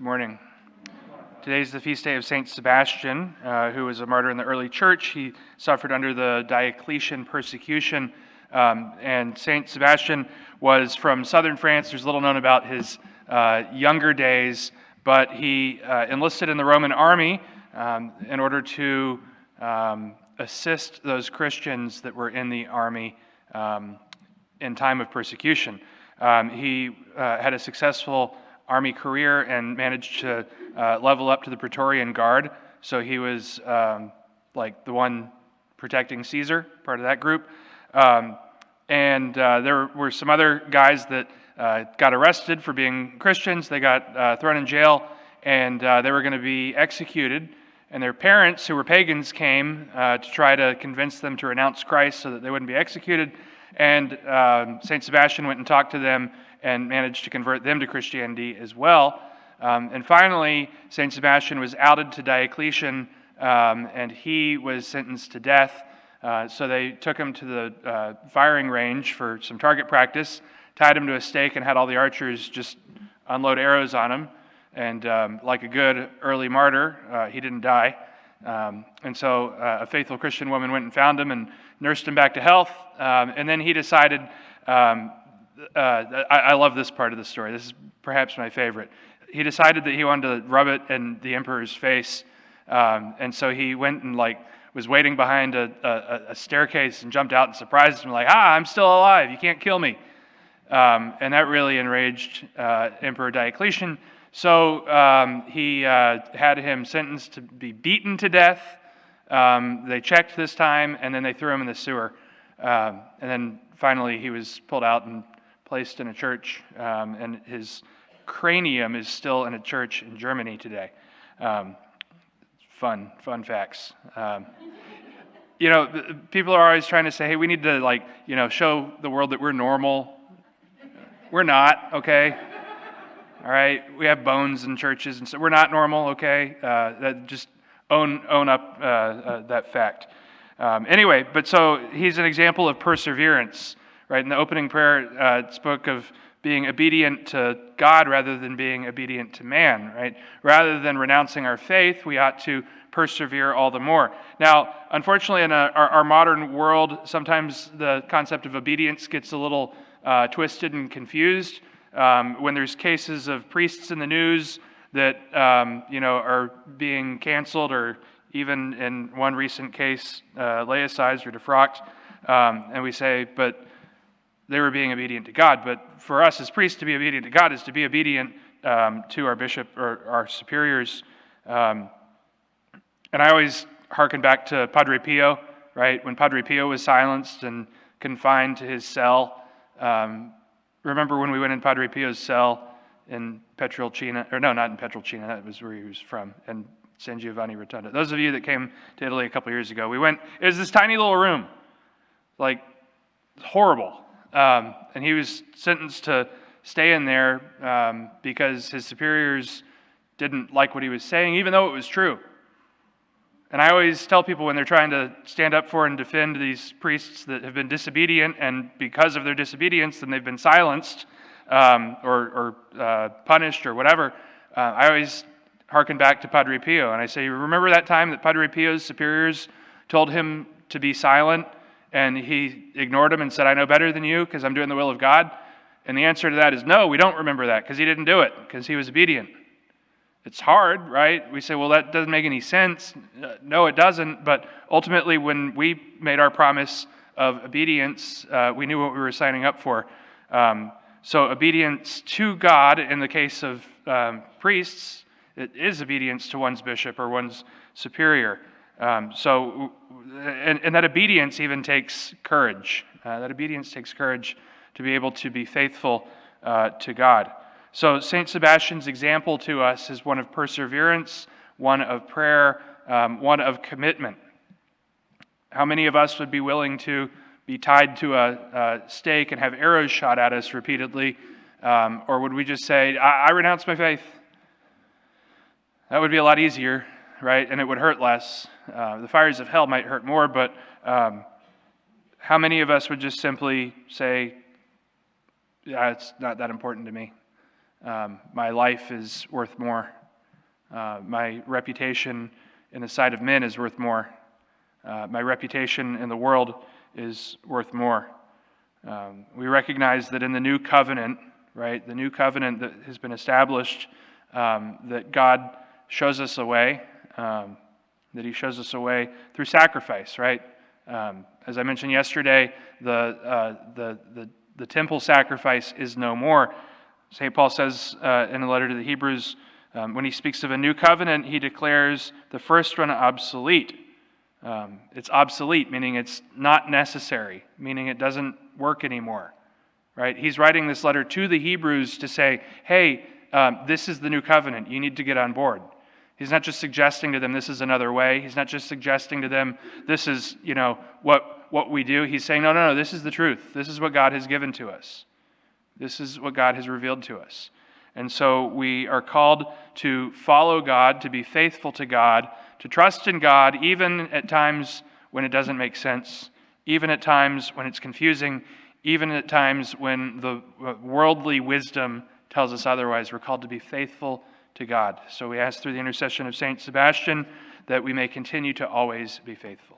Good morning. Today's the feast day of Saint Sebastian, who was a martyr in the early church. He suffered under the Diocletian persecution, and Saint Sebastian was from southern France. There's little known about his younger days, but he enlisted in the Roman army in order to assist those Christians that were in the army in time of persecution. He had a successful army career and managed to level up to the Praetorian Guard. So he was like the one protecting Caesar, part of that group. And there were some other guys that got arrested for being Christians. They got thrown in jail, and they were going to be executed. And their parents, who were pagans, came to try to convince them to renounce Christ so that they wouldn't be executed. And St. Sebastian went and talked to them and managed to convert them to Christianity as well. And finally, St. Sebastian was outed to Diocletian, and he was sentenced to death. So they took him to the firing range for some target practice, tied him to a stake, and had all the archers just unload arrows on him. And like a good early martyr, he didn't die. And so a faithful Christian woman went and found him and nursed him back to health. And then he decided, I love this part of the story. This is perhaps my favorite. He decided that he wanted to rub it in the emperor's face. And so he went and was waiting behind a staircase and jumped out and surprised him like, I'm still alive. You can't kill me. And that really enraged Emperor Diocletian. So he had him sentenced to be beaten to death. They checked this time, and then they threw him in the sewer. And then finally he was pulled out and placed in a church, and his cranium is still in a church in Germany today. Fun facts. People are always trying to say, hey, we need to show the world that we're normal. We're not, okay? All right, we have bones in churches, and so we're not normal, okay? Just own up that fact. Anyway, but so he's an example of perseverance, right? In the opening prayer, it spoke of being obedient to God rather than being obedient to man, right? Rather than renouncing our faith, we ought to persevere all the more. Now, unfortunately, in our modern world, sometimes the concept of obedience gets a little twisted and confused. When there's cases of priests in the news that are being canceled, or even in one recent case, laicized or defrocked, and we say, but they were being obedient to God. But for us as priests, to be obedient to God is to be obedient to our bishop or our superiors. And I always hearken back to Padre Pio, right? When Padre Pio was silenced and confined to his cell. Remember when we went in Padre Pio's cell in Petrolcina, or no, not in Petrolcina, that was where he was from, and San Giovanni Rotondo. Those of you that came to Italy a couple years ago, we went, it was this tiny little room, horrible. And he was sentenced to stay in there because his superiors didn't like what he was saying, even though it was true. And I always tell people when they're trying to stand up for and defend these priests that have been disobedient, and because of their disobedience, then they've been silenced or punished or whatever, I always hearken back to Padre Pio, and I say, remember that time that Padre Pio's superiors told him to be silent, and he ignored them and said, I know better than you because I'm doing the will of God? And the answer to that is no, we don't remember that because he didn't do it, because he was obedient. It's hard, right? We say, well, that doesn't make any sense. No, it doesn't. But ultimately, when we made our promise of obedience, we knew what we were signing up for. So obedience to God, in the case of priests, it is obedience to one's bishop or one's superior. And that obedience even takes courage. That obedience takes courage to be able to be faithful to God. So St. Sebastian's example to us is one of perseverance, one of prayer, one of commitment. How many of us would be willing to be tied to a stake and have arrows shot at us repeatedly? Or would we just say, I renounce my faith? That would be a lot easier, right? And it would hurt less. The fires of hell might hurt more, but how many of us would just simply say, yeah, it's not that important to me? my life is worth more. My reputation in the sight of men is worth more. My reputation in the world is worth more. We recognize that in the new covenant, right, the new covenant that has been established, that God shows us a way, that He shows us a way through sacrifice, right? As I mentioned yesterday, the temple sacrifice is no more. St. Paul says in the letter to the Hebrews, when he speaks of a new covenant, he declares the first one obsolete. It's obsolete, meaning it's not necessary, meaning it doesn't work anymore, right? He's writing this letter to the Hebrews to say, hey, this is the new covenant. You need to get on board. He's not just suggesting to them this is another way. He's not just suggesting to them this is, what we do. He's saying, no, this is the truth. This is what God has given to us. This is what God has revealed to us. And so we are called to follow God, to be faithful to God, to trust in God, even at times when it doesn't make sense, even at times when it's confusing, even at times when the worldly wisdom tells us otherwise. We're called to be faithful to God. So we ask through the intercession of Saint Sebastian that we may continue to always be faithful.